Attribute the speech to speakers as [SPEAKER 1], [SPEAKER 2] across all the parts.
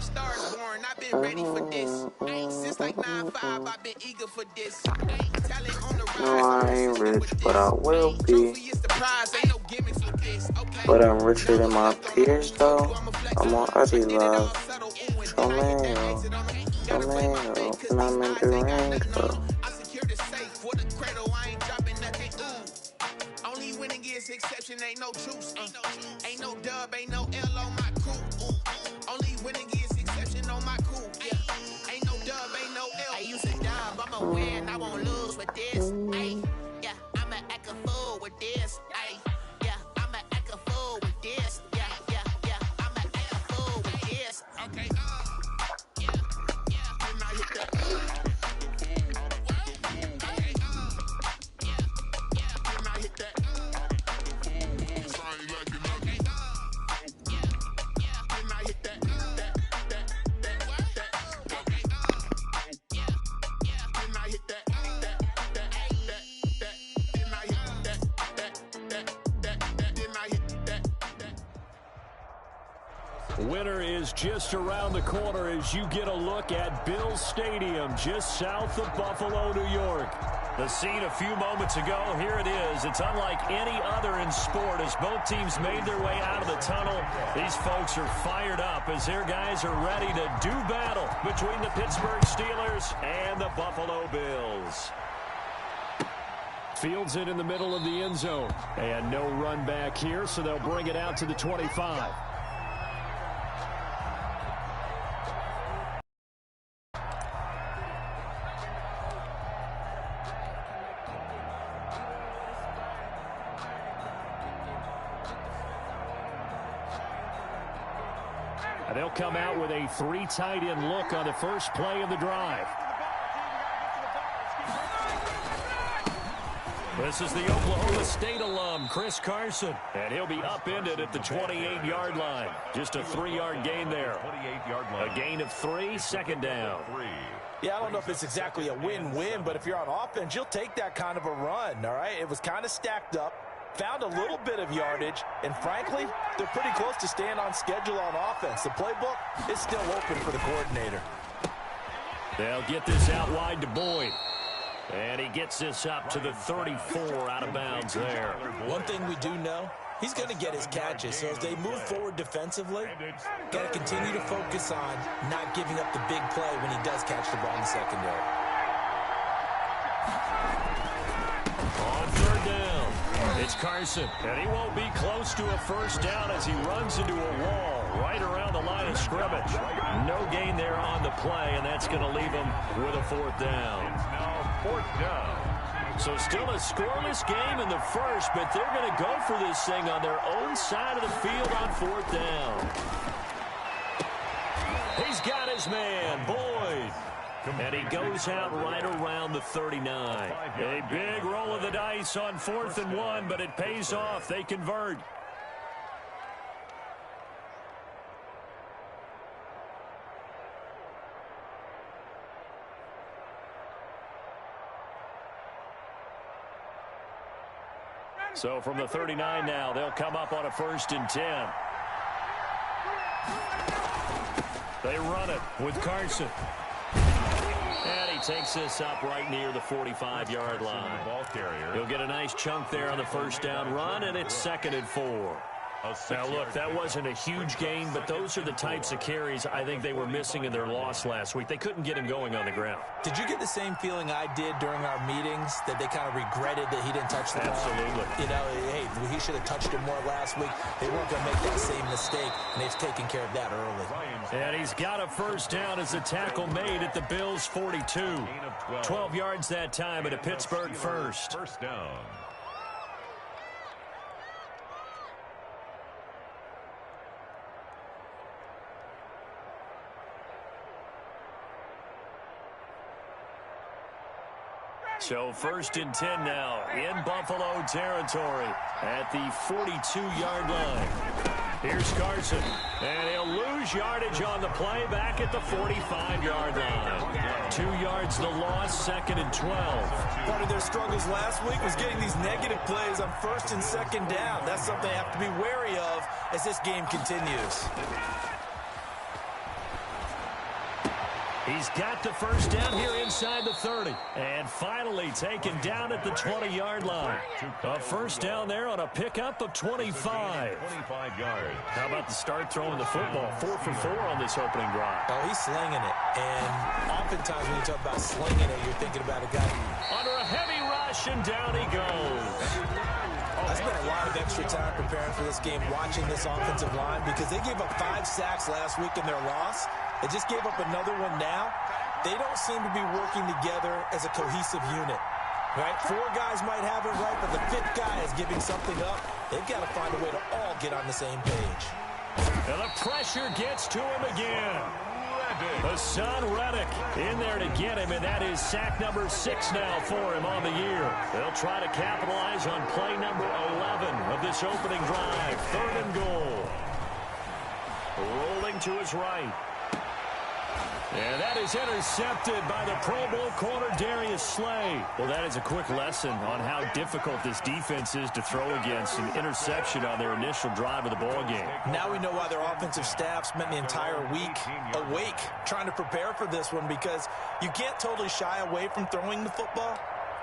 [SPEAKER 1] Stars born, I've been ready for this. Since like 9-5, I've been eager for this. Talent on the rise.
[SPEAKER 2] No, I ain't rich, but I will be.
[SPEAKER 1] Trophy is the prize, ain't no gimmicks with this. Okay.
[SPEAKER 2] But I'm richer than my peers, though. I'm on Uddy Love. Tromeo, and I'm in Durango.
[SPEAKER 1] I secure the safe for the cradle, I ain't dropping nothing. Only winning is exception, ain't no truce. Ain't no dub, ain't no L on my crew. Only winning is exception on my crew. Ain't no dub, ain't no L. I used to dub, I'ma win, I won't lose with this. Yeah, I'ma act a fool with this. Yeah, I'ma act a fool with this. Yeah, I'ma act a fool with this. Okay, and I hit that.
[SPEAKER 3] Winter is just around the corner as you get a look at Bills Stadium just south of Buffalo, New York. The scene a few moments ago, here it is. It's unlike any other in sport as both teams made their way out of the tunnel. These folks are fired up as their guys are ready to do battle between the Pittsburgh Steelers and the Buffalo Bills. Fields it in the middle of the end zone. And no run back here, so they'll bring it out to the 25. They'll come out with a 3 tight end look on the first play of the drive. This is the Oklahoma State alum, Chris Carson, and he'll be upended at the 28-yard line. Just a 3-yard gain there. A gain of 3, second down.
[SPEAKER 4] Yeah, I don't know if it's exactly a win-win, but if you're on offense, you'll take that kind of a run, all right? It was kind of stacked up. Found a little bit of yardage, and frankly, they're pretty close to staying on schedule on offense. The playbook is still open for the coordinator.
[SPEAKER 3] They'll get this out wide to Boyd. And he gets this up to the 34 out of bounds there.
[SPEAKER 4] One thing we do know, he's going to get his catches. So as they move forward defensively, got to continue to focus on not giving up the big play when he does catch the ball in the secondary.
[SPEAKER 3] On third down, it's Carson. And he won't be close to a first down as he runs into a wall right around the line of scrimmage. No gain there on the play, and that's going to leave him with a 4th down.
[SPEAKER 5] It's now 4th down.
[SPEAKER 3] So still a scoreless game in the first, but they're going to go for this thing on their own side of the field on 4th down. He's got his man, Boyd. And he goes out right around the 39. A big roll of the dice on 4th and 1, but it pays off. They convert. So from the 39 now, they'll come up on a 1st and 10. They run it with Carson. And he takes this up right near the 45-yard line. He'll get a nice chunk there on the first down run, and it's 2nd and 4. Now, look, that wasn't a huge gain, but those are the types of carries I think they were missing in their loss last week. They couldn't get him going on the ground.
[SPEAKER 4] Did you get the same feeling I did during our meetings, that they kind of regretted that he didn't touch the ball?
[SPEAKER 3] Absolutely.
[SPEAKER 4] You know, hey, he should have touched it more last week. They weren't going to make that same mistake, and they've taken care of that early.
[SPEAKER 3] And he's got a first down as the tackle made at the Bills' 42. 12 yards that time at a Pittsburgh first.
[SPEAKER 5] First down.
[SPEAKER 3] So 1st and 10 now in Buffalo territory at the 42-yard line. Here's Carson, and he'll lose yardage on the play back at the 45-yard line. 2 yards the loss, 2nd and 12.
[SPEAKER 4] Part of their struggles last week was getting these negative plays on 1st and 2nd down. That's something they have to be wary of as this game continues.
[SPEAKER 3] He's got the first down here inside the 30. And finally taken down at the 20-yard line. A first down there on a pickup of 25.
[SPEAKER 5] 25 yards.
[SPEAKER 3] How about the start throwing the football? 4 for 4 on this opening drive.
[SPEAKER 4] Oh, he's slinging it. And oftentimes when you talk about slinging it, you're thinking about a guy
[SPEAKER 3] under a heavy rush, and down he goes.
[SPEAKER 4] I spent a lot of extra time preparing for this game, watching this offensive line, because they gave up 5 sacks last week in their loss. They just gave up another one now. They don't seem to be working together as a cohesive unit. Right? 4 guys might have it right, but the 5th guy is giving something up. They've got to find a way to all get on the same page.
[SPEAKER 3] And the pressure gets to him again. Hassan Reddick in there to get him, and that is sack number 6 now for him on the year. They'll try to capitalize on play number 11 of this opening drive. 3rd and goal. Rolling to his right. And that is intercepted by the Pro Bowl corner, Darius Slay. Well, that is a quick lesson on how difficult this defense is to throw against. An interception on their initial drive of the ball game.
[SPEAKER 4] Now we know why their offensive staff spent the entire week awake trying to prepare for this one, because you can't totally shy away from throwing the football.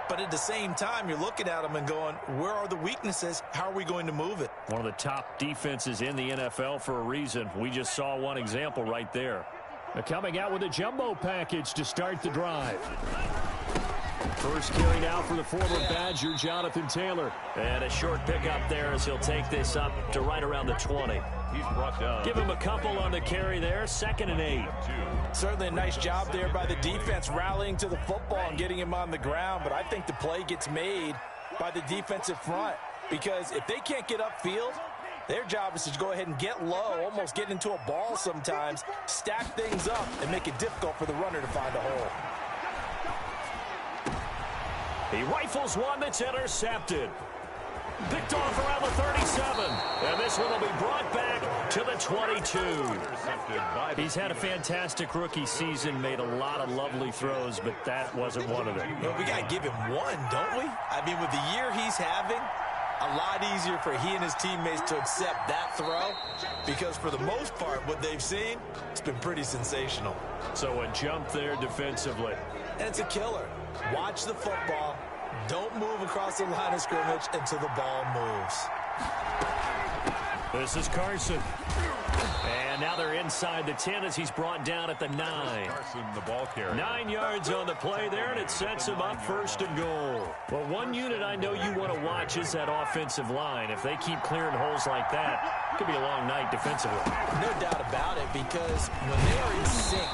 [SPEAKER 4] But at the same time, you're looking at them and going, where are the weaknesses? How are we going to move it?
[SPEAKER 3] One of the top defenses in the NFL for a reason. We just saw one example right there. They're coming out with a jumbo package to start the drive. First carry now for the former Badger, Jonathan Taylor. And a short pickup there as he'll take this up to right around the 20.
[SPEAKER 5] He's brought down.
[SPEAKER 3] Give him a couple on the carry there. 2nd and 8.
[SPEAKER 4] Certainly a nice job there by the defense rallying to the football and getting him on the ground. But I think the play gets made by the defensive front, because if they can't get upfield, their job is to go ahead and get low, almost get into a ball sometimes, stack things up, and make it difficult for the runner to find a hole.
[SPEAKER 3] He rifles one that's intercepted. Picked off around the 37. And this one will be brought back to the 22. He's had a fantastic rookie season, made a lot of lovely throws, but that wasn't one of them.
[SPEAKER 4] Well, we got to give him one, don't we? I mean, with the year he's having, a lot easier for he and his teammates to accept that throw, because for the most part, what they've seen, it's been pretty sensational.
[SPEAKER 3] So a jump there defensively.
[SPEAKER 4] And it's a killer. Watch the football. Don't move across the line of scrimmage until the ball moves.
[SPEAKER 3] This is Carson. And now they're inside the 10 as he's brought down at the 9.
[SPEAKER 5] Carson, the ball carrier.
[SPEAKER 3] 9 yards on the play there, and it sets him up 1st and goal. Well, one unit I know you want to watch is that offensive line. If they keep clearing holes like that, it could be a long night defensively.
[SPEAKER 4] No doubt about it, because when they are in sync,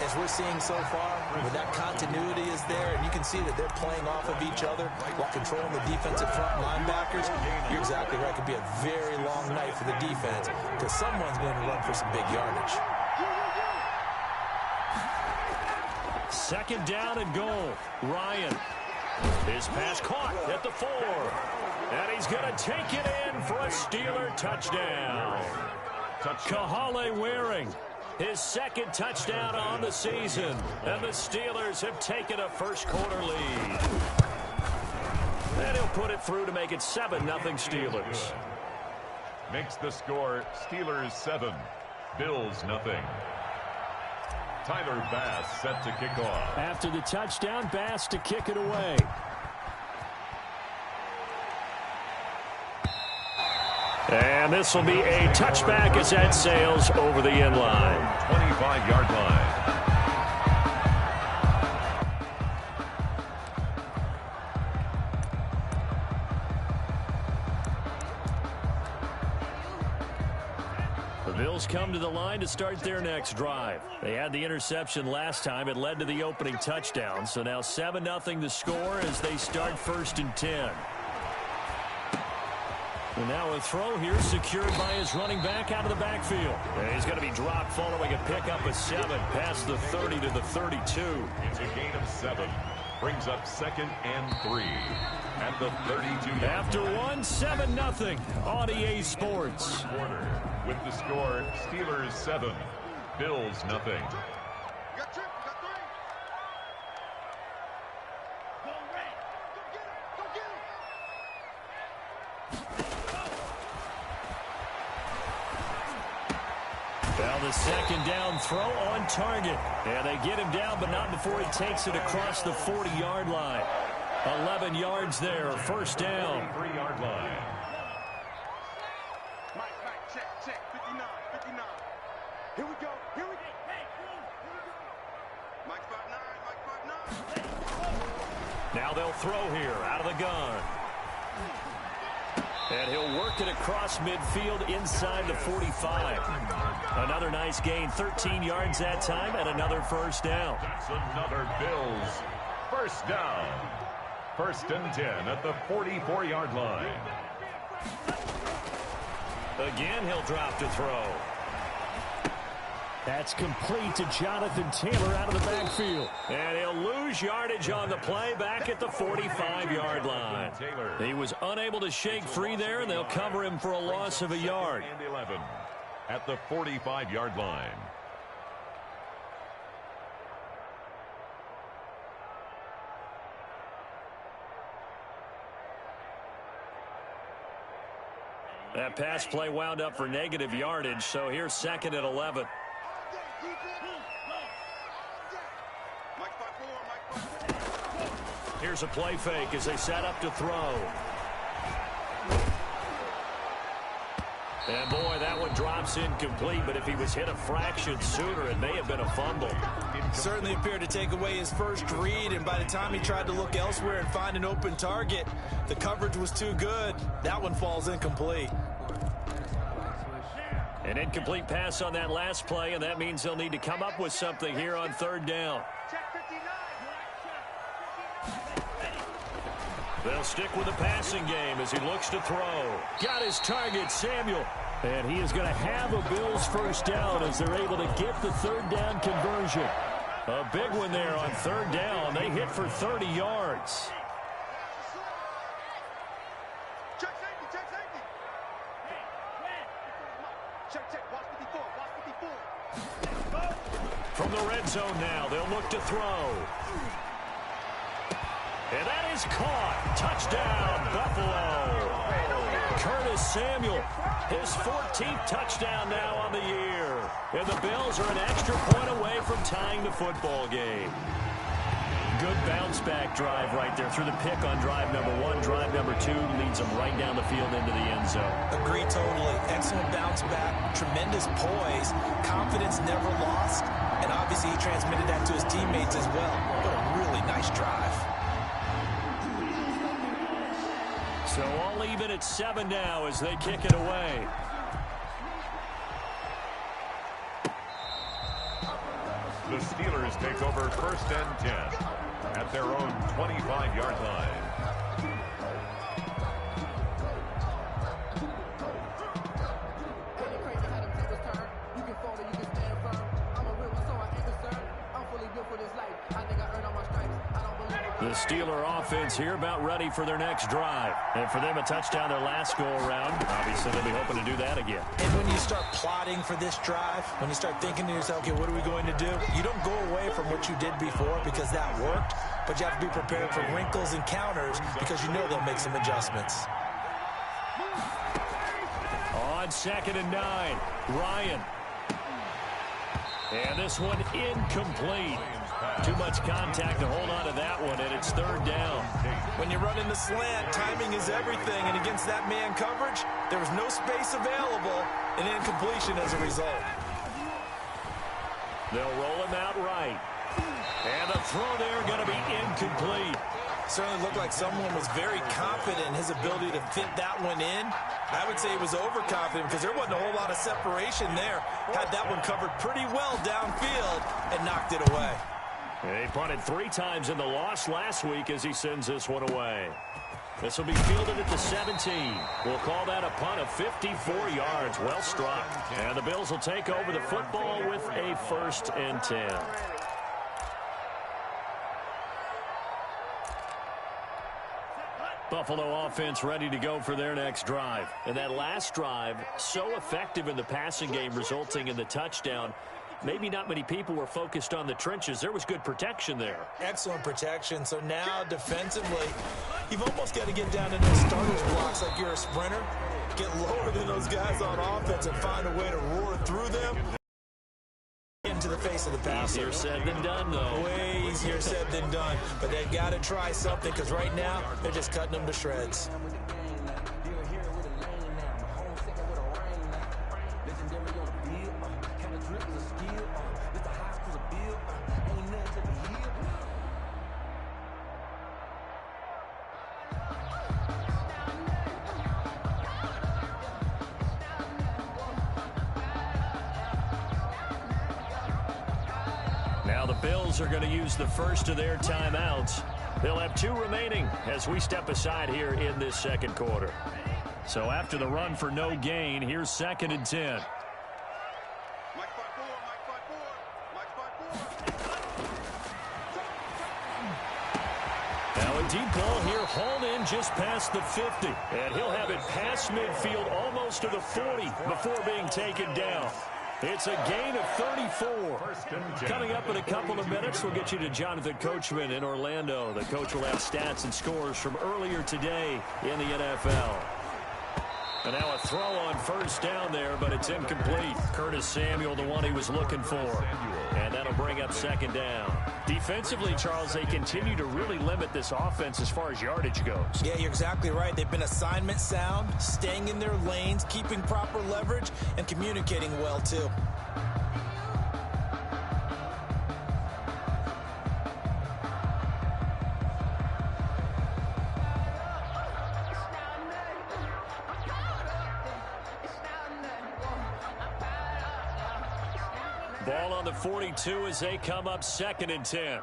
[SPEAKER 4] as we're seeing so far, when that continuity is there, and you can see that they're playing off of each other while controlling the defensive front linebackers, you're exactly right. It could be a very long night for the defense, because someone's going to run for some big yardage.
[SPEAKER 3] 2nd down and goal. Ryan. His pass caught at the 4. And he's going to take it in for a Steeler touchdown. Kahale Waring. His 2nd touchdown on the season. And the Steelers have taken a first-quarter lead. And he'll put it through to make it 7-0 Steelers.
[SPEAKER 5] Makes the score Steelers 7, Bills 0. Tyler Bass set to kick off.
[SPEAKER 3] After the touchdown, Bass to kick it away. And this will be a touchback as that sails over the end line.
[SPEAKER 5] 25-yard line.
[SPEAKER 3] The Bills come to the line to start their next drive. They had the interception last time. It led to the opening touchdown. So now 7-0 the score as they start 1st and 10. And now a throw here secured by his running back out of the backfield. And he's going to be dropped following a pickup of 7 past the 30 to the 32.
[SPEAKER 5] It's a gain of 7. Brings up 2nd and 3 at the 32.
[SPEAKER 3] After 7-0 on EA Sports.
[SPEAKER 5] With the score, Steelers 7, Bills 0.
[SPEAKER 3] Well, the second down throw on target. And they get him down, but not before he takes it across the 40-yard line. 11 yards there, first down.
[SPEAKER 5] 3-yard line.
[SPEAKER 6] Mike, check, 59. Here we go. Mike 5'9".
[SPEAKER 3] Now they'll throw here out of the gun. And he'll work it across midfield inside the 45. Another nice gain, 13 yards that time, and another first down.
[SPEAKER 5] That's another Bills first down. 1st and 10 at the 44-yard line.
[SPEAKER 3] Again, he'll drop to throw. That's complete to Jonathan Taylor out of the backfield. And he'll lose yardage on the play back at the 45-yard line. He was unable to shake free there, and they'll cover him for a loss of a yard.
[SPEAKER 5] And 11 at the 45-yard line.
[SPEAKER 3] That pass play wound up for negative yardage, so here's 2nd and 11. Here's a play fake as they set up to throw. And boy, that one drops incomplete, but if he was hit a fraction sooner, it may have been a fumble.
[SPEAKER 4] Certainly appeared to take away his first read, and by the time he tried to look elsewhere and find an open target, the coverage was too good. That one falls incomplete.
[SPEAKER 3] An incomplete pass on that last play, and that means they'll need to come up with something here on 3rd down. They'll stick with the passing game as he looks to throw. Got his target, Samuel. And he is going to have a Bills first down as they're able to get the 3rd down conversion. A big one there on 3rd down. They hit for 30 yards.
[SPEAKER 6] Check safety. Check. Watch 54.
[SPEAKER 3] From the red zone now, they'll look to throw. And that is caught. Touchdown, Buffalo. Curtis Samuel, his 14th touchdown now on the year. And the Bills are an extra point away from tying the football game. Good bounce-back drive right there through the pick on drive number 1. Drive number 2 leads them right down the field into the end zone.
[SPEAKER 4] Agree totally. Excellent bounce back, tremendous poise, confidence never lost, and obviously he transmitted that to his teammates as well. What a really nice drive.
[SPEAKER 3] So all even at 7 now as they kick it away.
[SPEAKER 5] The Steelers take over 1st and 10 at their own 25-yard line.
[SPEAKER 3] The Steeler offense here about ready for their next drive. And for them, a touchdown their last go-around. Obviously, they'll be hoping to do that again.
[SPEAKER 4] And when you start plotting for this drive, when you start thinking to yourself, okay, what are we going to do? You don't go away from what you did before because that worked, but you have to be prepared for wrinkles and counters because you know they'll make some adjustments.
[SPEAKER 3] On 2nd and 9, Ryan. And this one incomplete. Too much contact to hold on to that one, and it's 3rd down.
[SPEAKER 4] When you run in the slant, timing is everything, and against that man coverage, there was no space available, and incompletion as a result.
[SPEAKER 3] They'll roll him out right. And the throw there going to be incomplete.
[SPEAKER 4] Certainly looked like someone was very confident in his ability to fit that one in. I would say he was overconfident because there wasn't a whole lot of separation there. Had that one covered pretty well downfield and knocked it away.
[SPEAKER 3] He punted 3 times in the loss last week as he sends this one away. This will be fielded at the 17. We'll call that a punt of 54 yards. Well struck. And the Bills will take over the football with a 1st and 10. Buffalo offense ready to go for their next drive. And that last drive, so effective in the passing game, resulting in the touchdown. Maybe not many people were focused on the trenches. There was good protection there.
[SPEAKER 4] Excellent protection. So now defensively, you've almost got to get down in those starters blocks like you're a sprinter. Get lower than those guys on offense and find a way to roar through them. to the face of the passer.
[SPEAKER 3] Easier said than done, though.
[SPEAKER 4] Way easier said than done. But they've got to try something because right now they're just cutting them to shreds.
[SPEAKER 3] Now the Bills are going to use the first of their timeouts. They'll have 2 remaining as we step aside here in this second quarter. So after the run for no gain, here's 2nd and 10.
[SPEAKER 6] Mike 5-4, Mike 5-4, Mike 5-4.
[SPEAKER 3] Now a deep ball here, hauled in just past the 50. And he'll have it past midfield almost to the 40 before being taken down. It's a gain of 34. Coming up in a couple of minutes, we'll get you to Jonathan Coachman in Orlando. The coach will have stats and scores from earlier today in the NFL. And now a throw on first down there, but it's incomplete. Curtis Samuel, the one he was looking for. And that'll bring up 2nd down. Defensively, Charles, they continue to really limit this offense as far as yardage goes.
[SPEAKER 4] Yeah, you're exactly right. They've been assignment sound, staying in their lanes, keeping proper leverage, and communicating well, too.
[SPEAKER 3] Ball on the 42 as they come up 2nd and 10.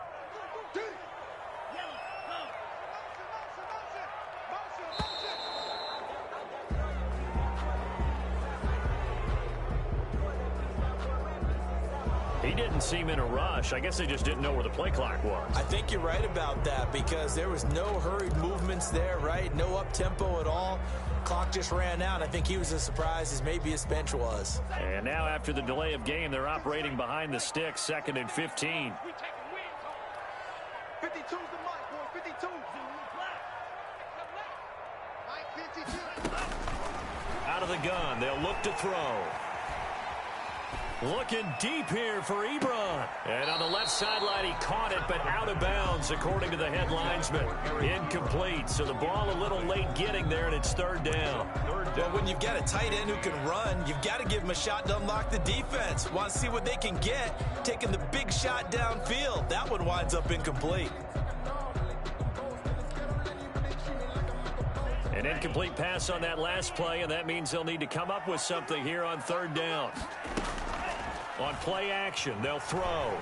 [SPEAKER 3] He didn't seem in a rush. I guess they just didn't know where the play clock was.
[SPEAKER 4] I think you're right about that because there was no hurried movements there, right? No up-tempo at all. Clock just ran out. I think he was as surprised as maybe his bench was.
[SPEAKER 3] And now after the delay of game, they're operating behind the sticks, 2nd and 15.
[SPEAKER 6] 52's the mic, boy. 52. Mike 52.
[SPEAKER 3] Out of the gun, they'll look to throw. Looking deep here for Ebron. And on the left sideline, he caught it, but out of bounds, according to the head linesman. Incomplete, so the ball a little late getting there, and it's 3rd down.
[SPEAKER 4] Well, when you've got a tight end who can run, you've got to give him a shot to unlock the defense. Want to see what they can get, taking the big shot downfield. That one winds up incomplete.
[SPEAKER 3] An incomplete pass on that last play, and that means they'll need to come up with something here on 3rd down. On play action, they'll throw.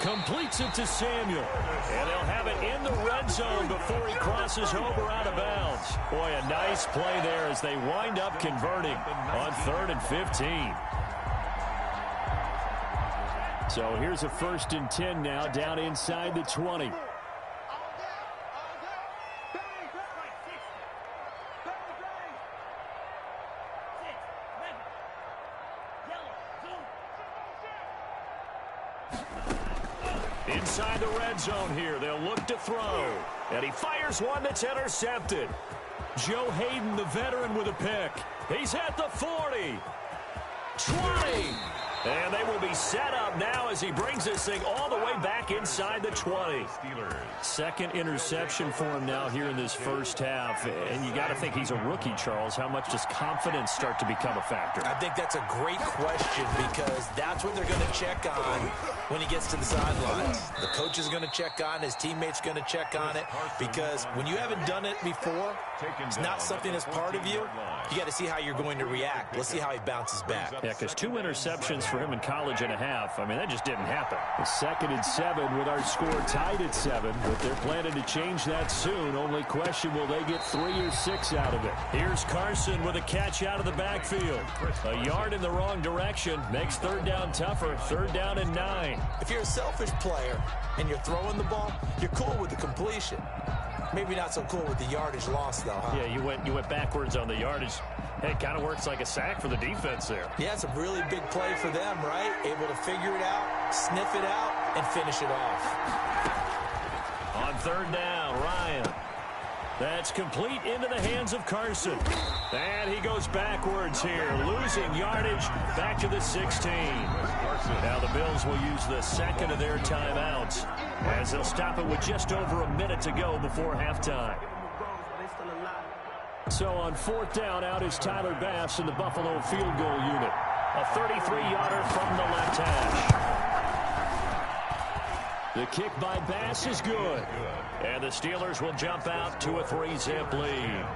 [SPEAKER 3] Completes it to Samuel. And they'll have it in the red zone before he crosses over out of bounds. Boy, a nice play there as they wind up converting on 3rd and 15. So here's a 1st and 10 now down inside the 20. Inside the red zone here, they'll look to throw. And he fires one that's intercepted. Joe Hayden, the veteran, with a pick. He's at the 40. 20. And they will be set up now as he brings this thing all the way back inside the 20. Second interception for him now here in this first half. And you got to think he's a rookie, Charles. How much does confidence start to become a factor?
[SPEAKER 4] I think that's a great question because that's what they're going to check on when he gets to the sidelines. The coach is going to check on, his teammates going to check on it because when you haven't done it before, it's not something that's part of you. You got to see how you're going to react. Let's see how he bounces back.
[SPEAKER 3] Yeah, because 2 interceptions for him in college and a half. I mean, that just didn't happen. 2nd and 7 with our score tied at 7, but they're planning to change that soon. Only question, will they get 3 or 6 out of it? Here's Carson with a catch out of the backfield. A yard in the wrong direction makes 3rd down tougher. 3rd down and 9.
[SPEAKER 4] If you're a selfish player and you're throwing the ball, you're cool with the completion. Maybe not so cool with the yardage loss, though, huh?
[SPEAKER 3] Yeah, you went backwards on the yardage. Hey, it kind of works like a sack for the defense there.
[SPEAKER 4] Yeah, it's a really big play for them, right? Able to figure it out, sniff it out, and finish it off.
[SPEAKER 3] On 3rd down, Ryan. That's complete into the hands of Carson. And he goes backwards here, losing yardage back to the 16. Now the Bills will use the second of their timeouts as they'll stop it with just over a minute to go before halftime. So on fourth down, out is Tyler Bass in the Buffalo field goal unit. A 33-yarder from the left hash. The kick by Bass is good. And the Steelers will jump out to a 3-zip lead.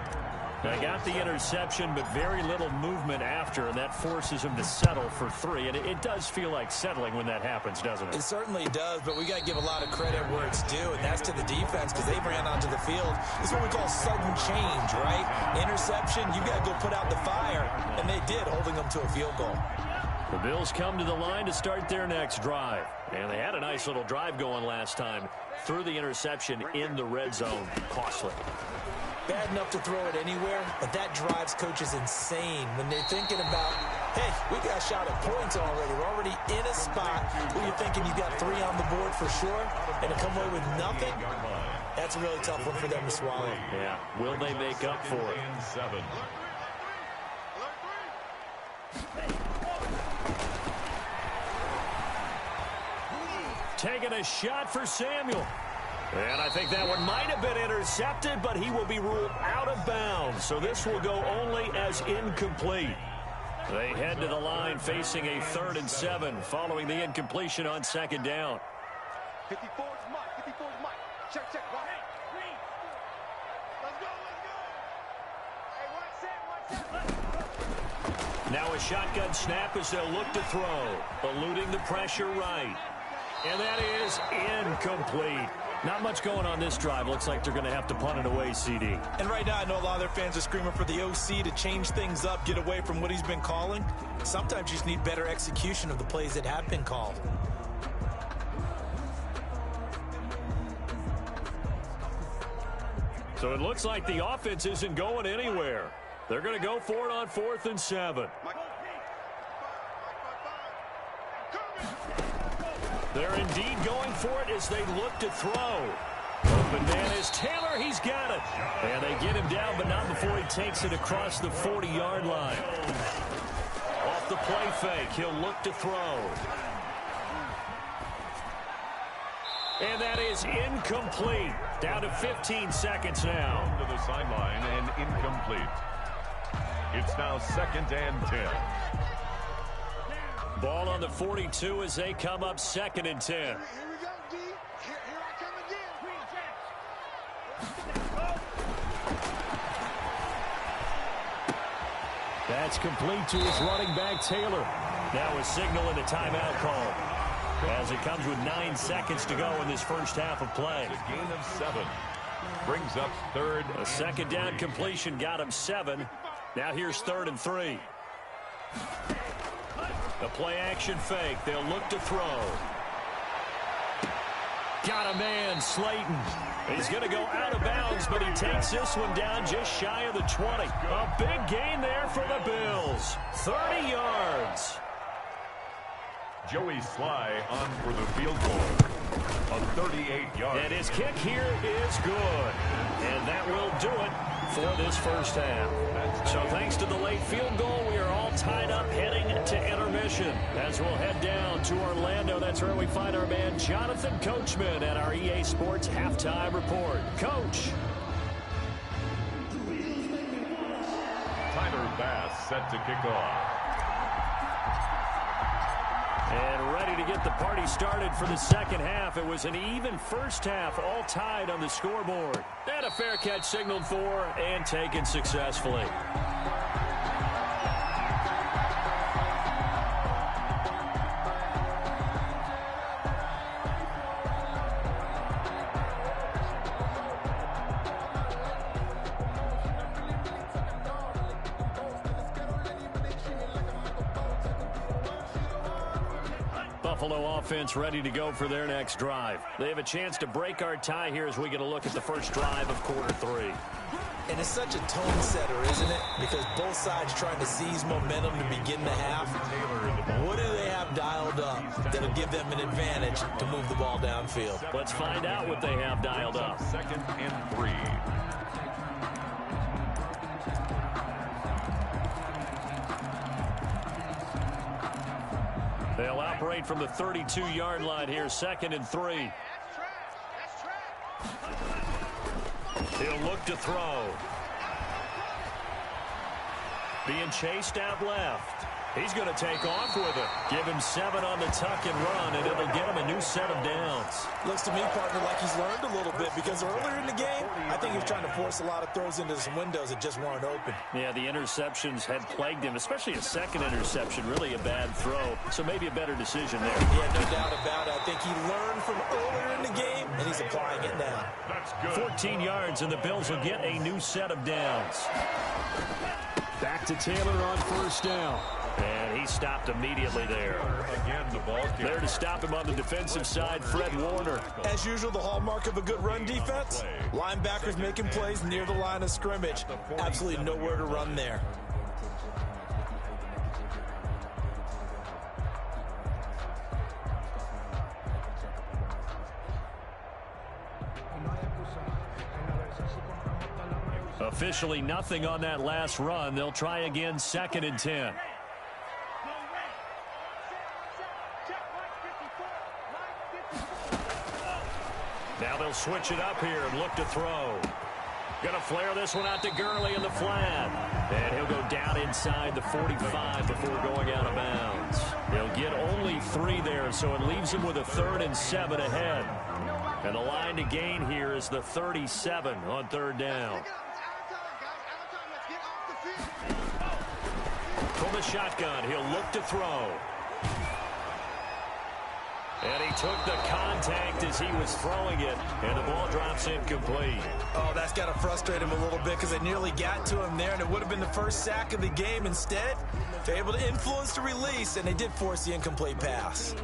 [SPEAKER 3] They got the interception, but very little movement after, and that forces him to settle for 3. And it does feel like settling when that happens, doesn't it?
[SPEAKER 4] It certainly does, but we got to give a lot of credit where it's due, and that's to the defense because they ran onto the field. This is what we call sudden change, right? Interception, you got to go put out the fire, and they did, holding them to a field goal.
[SPEAKER 3] The Bills come to the line to start their next drive. And they had a nice little drive going last time. Threw the interception in the red zone. Costly.
[SPEAKER 4] Bad enough to throw it anywhere, but that drives coaches insane when they're thinking about, hey, we got a shot at points already. We're already in a spot where you're thinking you got 3 on the board for sure, and to come away with nothing, that's a really tough one for them to swallow.
[SPEAKER 3] Yeah, will they make up for it?
[SPEAKER 5] 7.
[SPEAKER 3] Taking a shot for Samuel. And I think that one might have been intercepted, but he will be ruled out of bounds. So this will go only as incomplete. They head to the line facing a 3rd and 7 following the incompletion on 2nd down.
[SPEAKER 6] 54 is Mike. 54 is Mike. Check, check. Right. Let's go, let's go. Hey, one set.
[SPEAKER 3] Now a shotgun snap as they'll look to throw. Eluding the pressure right. And that is incomplete. Not much going on this drive. Looks like they're going to have to punt it away, CD.
[SPEAKER 4] And right now I know a lot of their fans are screaming for the OC to change things up, get away from what he's been calling. Sometimes you just need better execution of the plays that have been called.
[SPEAKER 3] So it looks like the offense isn't going anywhere. They're going to go for it on 4th and 7. They're indeed going for it as they look to throw. Open man is Taylor. He's got it. And they get him down, but not before he takes it across the 40-yard line. Off the play fake, he'll look to throw. And that is incomplete. Down to 15 seconds now.
[SPEAKER 5] To the sideline and incomplete. It's now 2nd and 10.
[SPEAKER 3] Ball on the 42 as they come up 2nd and 10.
[SPEAKER 6] Here we go, D. Here I come again.
[SPEAKER 3] That's complete to his running back, Taylor. Now a signal and a timeout call. As it comes with 9 seconds to go in this first half of play.
[SPEAKER 5] A gain of 7. Brings up 3rd.
[SPEAKER 3] A 2nd down completion got him 7. Now here's 3rd and 3. The play action fake. They'll look to throw. Got a man, Slayton. He's going to go out of bounds, but he takes this one down just shy of the 20. A big gain there for the Bills. 30 yards.
[SPEAKER 5] Joey Sly on for the field goal. A 38-yard.
[SPEAKER 3] And his kick here is good. And that will do it for this first half. So thanks to the late field goal, we are all tied up heading to intermission. As we'll head down to Orlando, that's where we find our man Jonathan Coachman at our EA Sports Halftime Report. Coach.
[SPEAKER 5] Tyler Bass set to kick off.
[SPEAKER 3] And ready to get the party started for the second half. It was an even first half, all tied on the scoreboard. And a fair catch signaled for and taken successfully. Buffalo offense ready to go for their next drive. They have a chance to break our tie here as we get a look at the first drive of quarter 3.
[SPEAKER 4] And it's such a tone setter, isn't it? Because both sides trying to seize momentum to begin the half. What do they have dialed up that'll give them an advantage to move the ball downfield?
[SPEAKER 3] Let's find out what they have dialed up.
[SPEAKER 5] 2nd and 3.
[SPEAKER 3] They'll operate from the 32-yard line here, 2nd and 3. He'll look to throw. Being chased out left. He's going to take off with it. Give him 7 on the tuck and run, and it'll get him a new set of downs.
[SPEAKER 4] Looks to me, partner, like he's learned a little bit, because earlier in the game, I think he was trying to force a lot of throws into some windows that just weren't open.
[SPEAKER 3] Yeah, the interceptions had plagued him, especially a second interception, really a bad throw. So maybe a better decision there.
[SPEAKER 4] Yeah, no doubt about it. I think he learned from earlier in the game, and he's applying it now.
[SPEAKER 5] That's good.
[SPEAKER 3] 14 yards, and the Bills will get a new set of downs. Back to Taylor on 1st down. And he stopped immediately there.
[SPEAKER 5] Again, the ball
[SPEAKER 3] There to stop him on the defensive side, Fred Warner.
[SPEAKER 4] As usual, the hallmark of a good run defense, linebackers making plays near the line of scrimmage. Absolutely nowhere to run there.
[SPEAKER 3] Officially nothing on that last run. They'll try again, 2nd and 10. Now they'll switch it up here and look to throw. Gonna flare this one out to Gurley in the flat. And he'll go down inside the 45 before going out of bounds. He'll get only 3 there, so it leaves him with a 3rd and 7 ahead. And the line to gain here is the 37 on 3rd down. From the shotgun, he'll look to throw. And he took the contact as he was throwing it, and the ball drops incomplete.
[SPEAKER 4] Oh, that's got to frustrate him a little bit, because they nearly got to him there, and it would have been the first sack of the game. Instead, they're able to influence the release, and they did force the incomplete pass.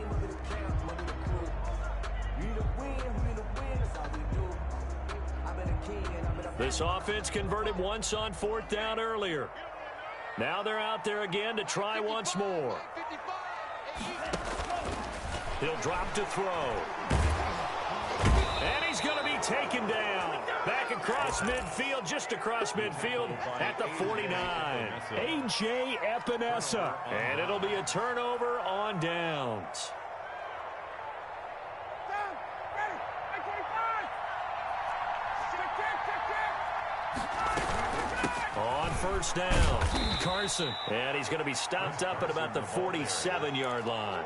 [SPEAKER 3] This offense converted once on 4th down earlier. Now they're out there again to try once more. He'll drop to throw. And he's going to be taken down. Back across midfield, just across midfield at the 49. A.J. Epinesa. And it'll be a turnover on downs. On 1st down, Carson. And he's going to be stopped up at about the 47-yard line.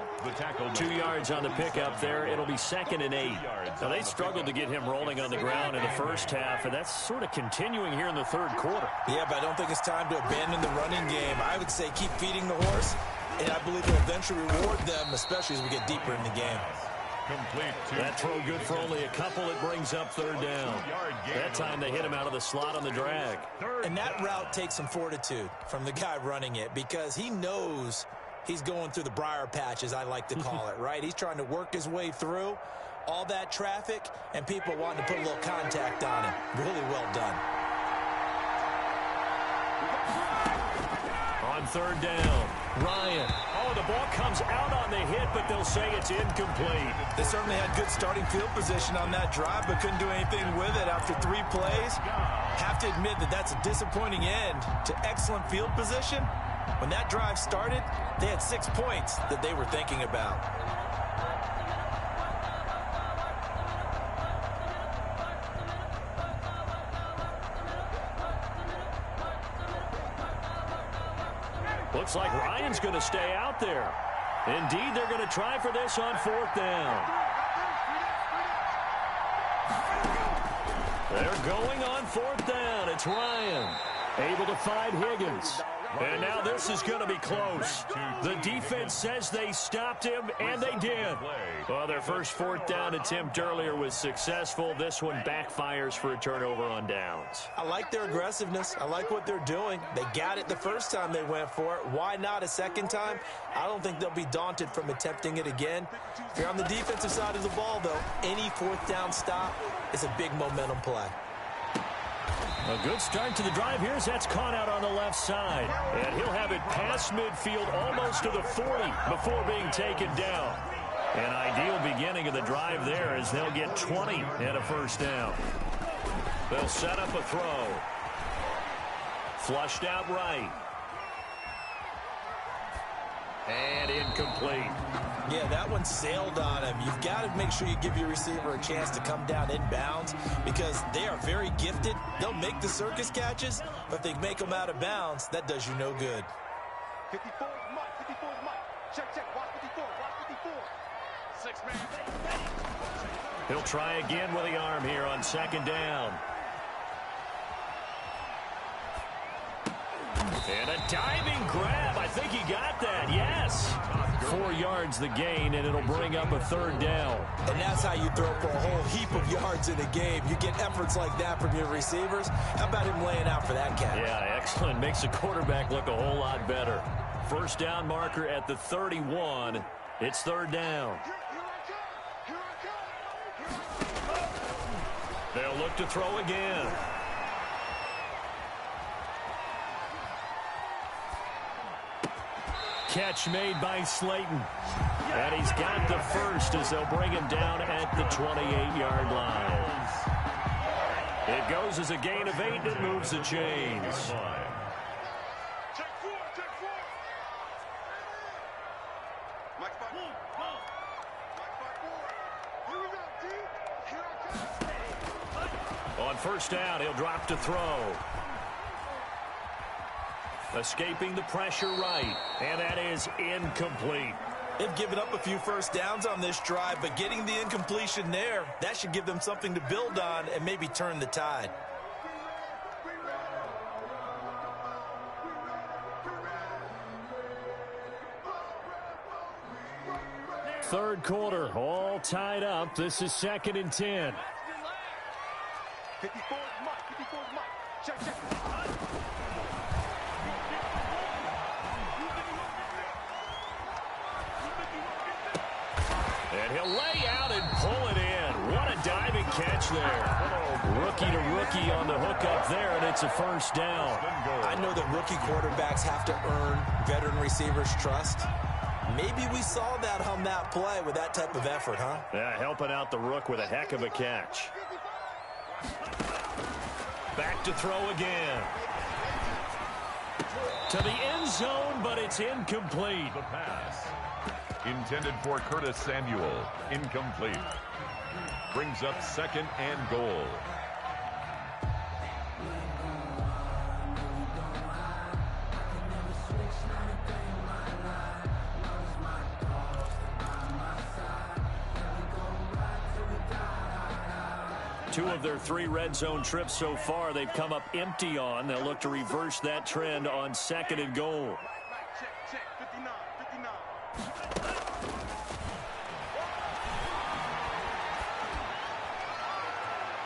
[SPEAKER 3] 2 yards on the pickup there. It'll be 2nd and 8. Now, they struggled to get him rolling on the ground in the first half, and that's sort of continuing here in the 3rd quarter.
[SPEAKER 4] Yeah, but I don't think it's time to abandon the running game. I would say keep feeding the horse, and I believe it'll eventually reward them, especially as we get deeper in the game.
[SPEAKER 3] That throw good for only a couple. It brings up 3rd down. That time they hit him out of the slot on the drag.
[SPEAKER 4] And that route takes some fortitude from the guy running it, because he knows he's going through the briar patch, as I like to call it, right? He's trying to work his way through all that traffic, and people wanting to put a little contact on him. Really well done.
[SPEAKER 3] On 3rd down, Ryan. Oh, the ball comes out on the hit, but they'll say it's incomplete.
[SPEAKER 4] They certainly had good starting field position on that drive, but couldn't do anything with it after 3 plays. Have to admit that that's a disappointing end to excellent field position. When that drive started, they had 6 points that they were thinking about.
[SPEAKER 3] Looks like Ryan's going to stay out there. Indeed, they're going to try for this on 4th down. They're going on 4th down. It's Ryan, able to find Higgins. And now this is going to be close. The defense says they stopped him, and they did. Well, their first 4th down attempt earlier was successful. This one backfires for a turnover on downs.
[SPEAKER 4] I like their aggressiveness. I like what they're doing. They got it the first time they went for it. Why not a second time? I don't think they'll be daunted from attempting it again. If you're on the defensive side of the ball, though, any 4th down stop is a big momentum play.
[SPEAKER 3] A good start to the drive here as that's caught out on the left side. And he'll have it past midfield almost to the 40 before being taken down. An ideal beginning of the drive there as they'll get 20 and a 1st down. They'll set up a throw. Flushed out right. And incomplete.
[SPEAKER 4] Yeah, that one sailed on him. You've got to make sure you give your receiver a chance to come down inbounds because they are very gifted. They'll make the circus catches, but if they make them out of bounds, that does you no good.
[SPEAKER 6] 54 is Mike. 54 is Mike. Check, check. Watch 54. Watch 54. 6 man.
[SPEAKER 3] He'll try again with the arm here on second down. And a diving grab. I think he got that. Yes. 4 yards the gain, and it'll bring up a third down.
[SPEAKER 4] And that's how you throw for a whole heap of yards in a game. You get efforts like that from your receivers. How about him laying out for that catch?
[SPEAKER 3] Yeah, excellent. Makes the quarterback look a whole lot better. First down marker at the 31. It's third down. They'll look to throw again. Catch made by Slayton. And he's got the first as they'll bring him down at the 28-yard line. It goes as a gain of 8 and it moves the chains.
[SPEAKER 6] Check 4. Check 4. Mike 5. Mike 5. Here we go, D. Here I come.
[SPEAKER 3] On first down, he'll drop to throw. Escaping the pressure right, and that is incomplete.
[SPEAKER 4] They've given up a few first downs on this drive, but getting the incompletion there, that should give them something to build on and maybe turn the tide.
[SPEAKER 3] Third quarter, all tied up. This is 2nd and 10.
[SPEAKER 6] 54 is Mike. 54 is Mike. Check, check.
[SPEAKER 3] And he'll lay out and pull it in. What a diving catch there. Rookie to rookie on the hook up there, and it's a first down.
[SPEAKER 4] I know that rookie quarterbacks have to earn veteran receivers' trust. Maybe we saw that on that play with that type of effort, huh?
[SPEAKER 3] Yeah, helping out the rook with a heck of a catch. Back to throw again. To the end zone, but it's incomplete.
[SPEAKER 5] The pass. Intended for Curtis Samuel. Incomplete. Brings up 2nd and goal.
[SPEAKER 3] Two of their 3 red zone trips so far, they've come up empty on. They'll look to reverse that trend on 2nd and goal.
[SPEAKER 6] Check, check. 59. 59.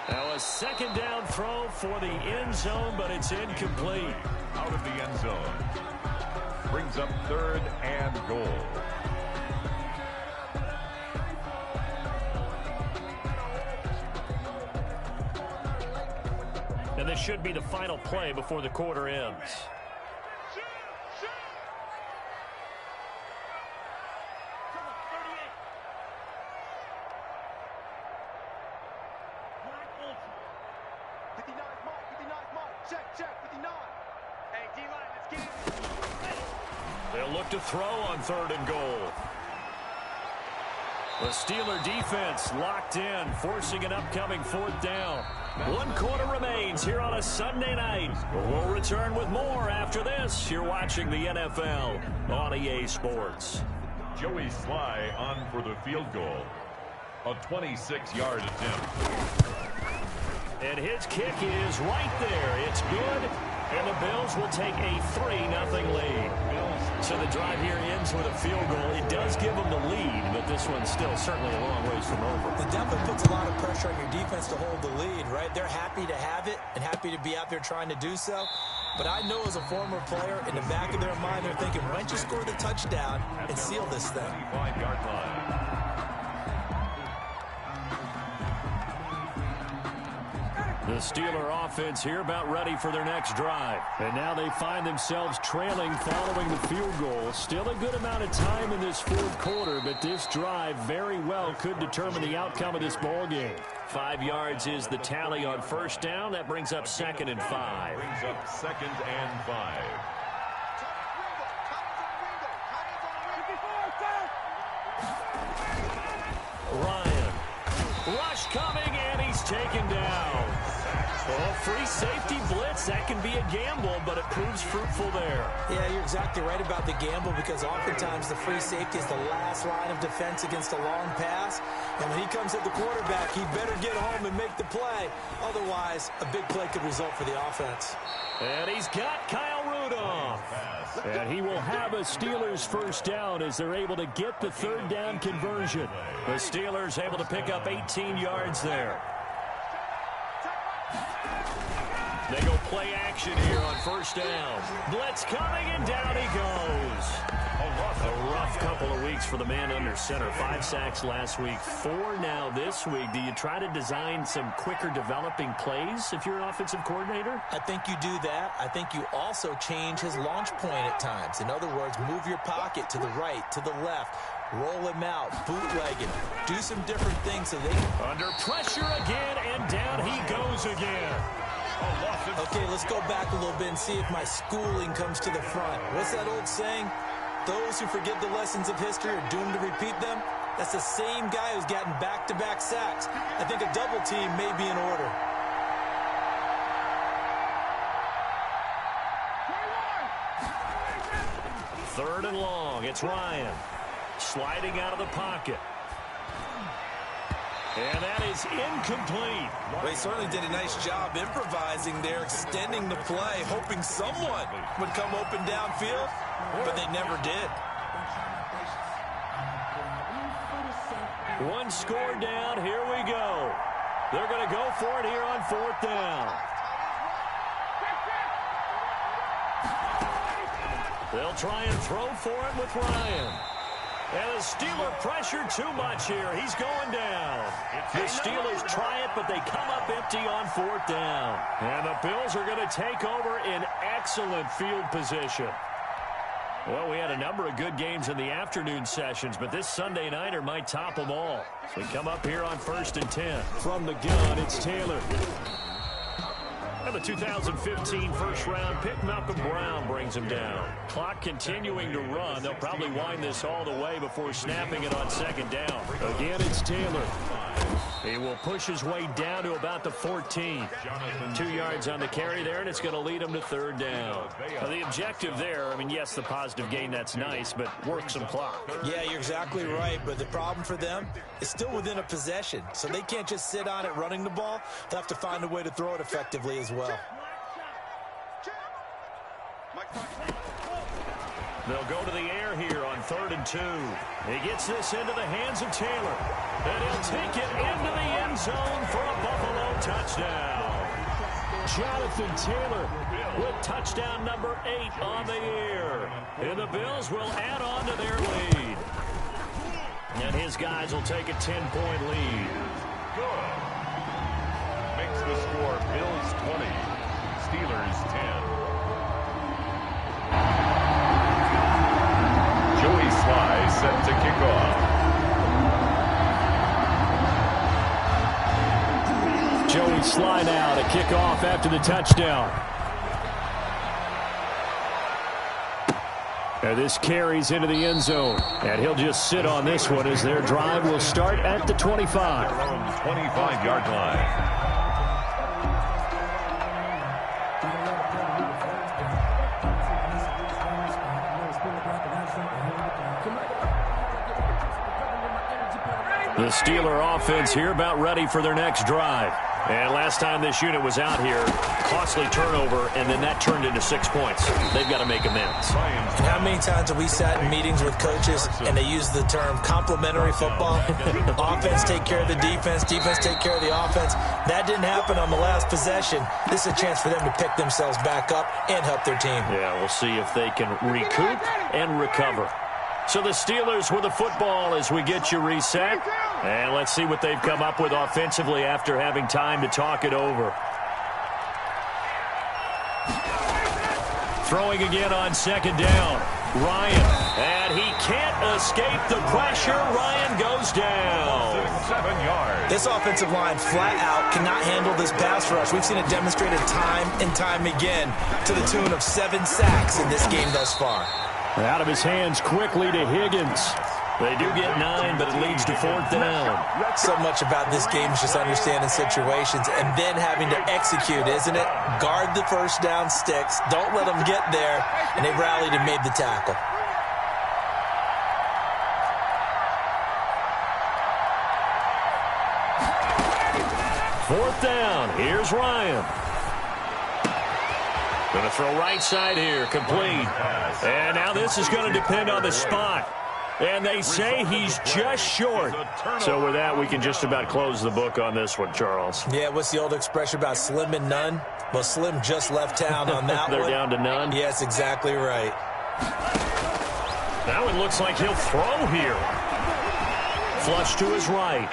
[SPEAKER 3] Now a second down throw for the end zone, but it's incomplete.
[SPEAKER 5] Out of the end zone. Brings up 3rd and goal.
[SPEAKER 3] And this should be the final play before the quarter ends. They'll look to throw on 3rd and goal. The Steeler defense locked in, forcing an upcoming 4th down. 1 quarter remains here on a Sunday night. We'll return with more after this. You're watching the NFL on EA Sports.
[SPEAKER 5] Joey Sly on for the field goal. A 26-yard attempt.
[SPEAKER 3] And his kick is right there. It's good. And the Bills will take a 3-0 lead. So the drive here ends with a field goal. It does give them the lead, but this one's still certainly a long ways from over.
[SPEAKER 4] It definitely puts a lot of pressure on your defense to hold the lead, right? They're happy to have it and happy to be out there trying to do so. But I know as a former player, in the back of their mind, they're thinking, why don't you score the touchdown and seal this thing?
[SPEAKER 5] 25-yard line.
[SPEAKER 3] The Steeler offense here about ready for their next drive. And now they find themselves trailing following the field goal. Still a good amount of time in this 4th quarter, but this drive very well could determine the outcome of this ball game. 5 yards is the tally on first down. That brings up 2nd and 5.
[SPEAKER 5] Brings up 2nd and 5.
[SPEAKER 3] coming, and he's taken down. Well, free safety blitz, that can be a gamble, but it proves fruitful there.
[SPEAKER 4] Yeah, you're exactly right about the gamble because oftentimes the free safety is the last line of defense against a long pass. And when he comes at the quarterback, he better get home and make the play. Otherwise, a big play could result for the offense.
[SPEAKER 3] And he's got Kyle Rudolph. And he will have a Steelers first down as they're able to get the third down conversion. The Steelers able to pick up 18 yards there. They go play action here on first down. Blitz coming, and down he goes. A rough couple of weeks for the man under center. 5 sacks last week, 4 now this week. Do you try to design some quicker developing plays if you're an offensive coordinator?
[SPEAKER 4] I think you do that. I think you also change his launch point at times. In other words, move your pocket to the right, to the left. Roll him out, bootleg him. Do some different things so they can...
[SPEAKER 3] Under pressure again, and down he goes again.
[SPEAKER 4] Okay, let's go back a little bit and see if my schooling comes to the front. What's that old saying? Those who forget the lessons of history are doomed to repeat them. That's the same guy who's gotten back-to-back sacks. I think a double team may be in order.
[SPEAKER 3] Third and long. It's Ryan. Sliding out of the pocket. And that is incomplete.
[SPEAKER 4] Well, he certainly did a nice job improvising there, extending the play, hoping someone would come open downfield, but they never did.
[SPEAKER 3] One score down. Here we go. They're going to go for it here on fourth down. They'll try and throw for it with Ryan. And the Steelers pressure too much here. He's going down. The Steelers try it, but they come up empty on fourth down. And the Bills are going to take over in excellent field position. Well, we had a number of good games in the afternoon sessions, but this Sunday nighter might top them all. So we come up here on 1st and 10. From the gun, it's Taylor. And the 2015 first-round pick, Malcolm Brown, brings him down. Clock continuing to run. They'll probably wind this all the way before snapping it on second down. Again, it's Taylor. He will push his way down to about the 14. 2 yards on the carry there, and it's going to lead him to third down. Now, the objective there, I mean, yes, the positive gain, that's nice, but work some clock.
[SPEAKER 4] Yeah, you're exactly right, but the problem for them is still within a possession, so they can't just sit on it running the ball. They'll have to find a way to throw it effectively as well.
[SPEAKER 3] They'll go to the air here on 3rd and 2. He gets this into the hands of Taylor. And he'll take it into the end zone for a Buffalo touchdown. Jonathan Taylor with touchdown number 8 on the year. And the Bills will add on to their lead. And his guys will take a 10-point lead.
[SPEAKER 5] Good. Makes the score Bills 20, Steelers 10. Joey Sly set to kick off.
[SPEAKER 3] Joey Sly now to kick off after the touchdown. And this carries into the end zone. And he'll just sit on this one as their drive will start at the 25.
[SPEAKER 5] From the 25-yard line.
[SPEAKER 3] The Steeler offense here about ready for their next drive. And last time this unit was out here, costly turnover, and then that turned into 6 points. They've got to make amends.
[SPEAKER 4] And how many times have we sat in meetings with coaches and they use the term complementary football? Offense take care of the defense, defense take care of the offense. That didn't happen on the last possession. This is a chance for them to pick themselves back up and help their team.
[SPEAKER 3] Yeah, we'll see if they can recoup and recover. So the Steelers with the football as we get you reset. And let's see what they've come up with offensively after having time to talk it over. Throwing again on second down. Ryan. And he can't escape the pressure. Ryan goes down.
[SPEAKER 5] 7 yards.
[SPEAKER 4] This offensive line flat out cannot handle this pass rush. We've seen it demonstrated time and time again to the tune of 7 sacks in this game thus far.
[SPEAKER 3] Out of his hands quickly to Higgins. They do get 9, but it leads to 4th down.
[SPEAKER 4] So much about this game is just understanding situations and then having to execute, isn't it? Guard the first down sticks. Don't let them get there. And they rallied and made the tackle.
[SPEAKER 3] Fourth down. Here's Ryan. Going to throw right side here. Complete. And now this is going to depend on the spot. And they say he's just short. So with that, we can just about close the book on this one, Charles.
[SPEAKER 4] Yeah, what's the old expression about slim and none? Well, Slim just left town on that
[SPEAKER 3] They're
[SPEAKER 4] one.
[SPEAKER 3] They're down to none?
[SPEAKER 4] Yes, exactly right.
[SPEAKER 3] That one looks like he'll throw here. Flush to his right.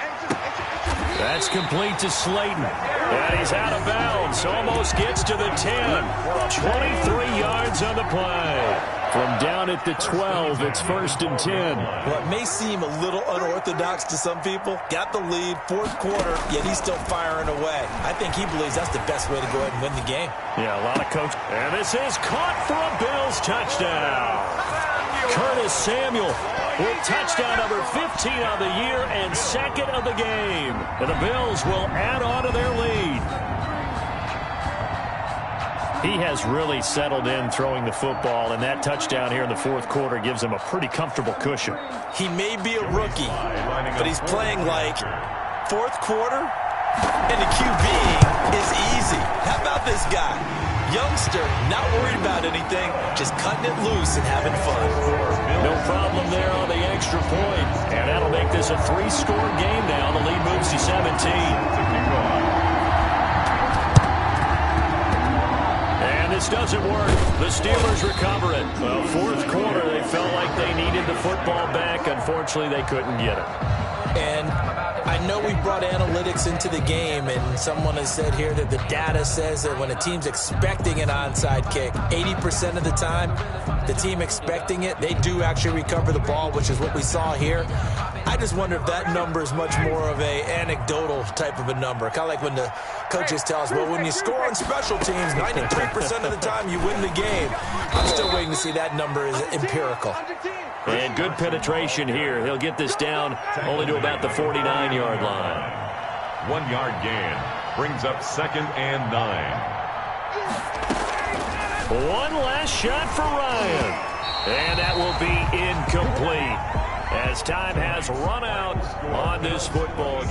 [SPEAKER 3] That's complete to Slayton. And he's out of bounds. Almost gets to the 10. 23 yards on the play. From down at the 12, it's 1st and 10.
[SPEAKER 4] Well, it may seem a little unorthodox to some people. Got the lead, 4th quarter, yet he's still firing away. I think he believes that's the best way to go ahead and win the game.
[SPEAKER 3] Yeah, a lot of coach. And this is caught for a Bills touchdown. Curtis Samuel with touchdown number 15 of the year and 2nd of the game. And the Bills will add on to their lead. He has really settled in throwing the football, and that touchdown here in the 4th quarter gives him a pretty comfortable cushion.
[SPEAKER 4] He may be a rookie, but he's playing like 4th quarter, and the QB is easy. How about this guy? Youngster, not worried about anything, just cutting it loose and having fun.
[SPEAKER 3] No problem there on the extra point, and that'll make this a 3-score game now. The lead moves to 17. This doesn't work. The Steelers recover it. Well, 4th quarter, they felt like they needed the football back. Unfortunately, they couldn't get it.
[SPEAKER 4] And I know we brought analytics into the game, and someone has said here that the data says that when a team's expecting an onside kick, 80% of the time, the team expecting it, they do actually recover the ball, which is what we saw here. I just wonder if that number is much more of a anecdotal type of a number. Kind of like when the coaches tell us, well, when you score on special teams, 93% of the time you win the game. I'm still waiting to see that number is empirical.
[SPEAKER 3] And good penetration here. He'll get this down only to about the 49-yard line.
[SPEAKER 5] 1-yard gain brings up 2nd and 9.
[SPEAKER 3] One last shot for Ryan. And that will be incomplete as time has run out on this football game.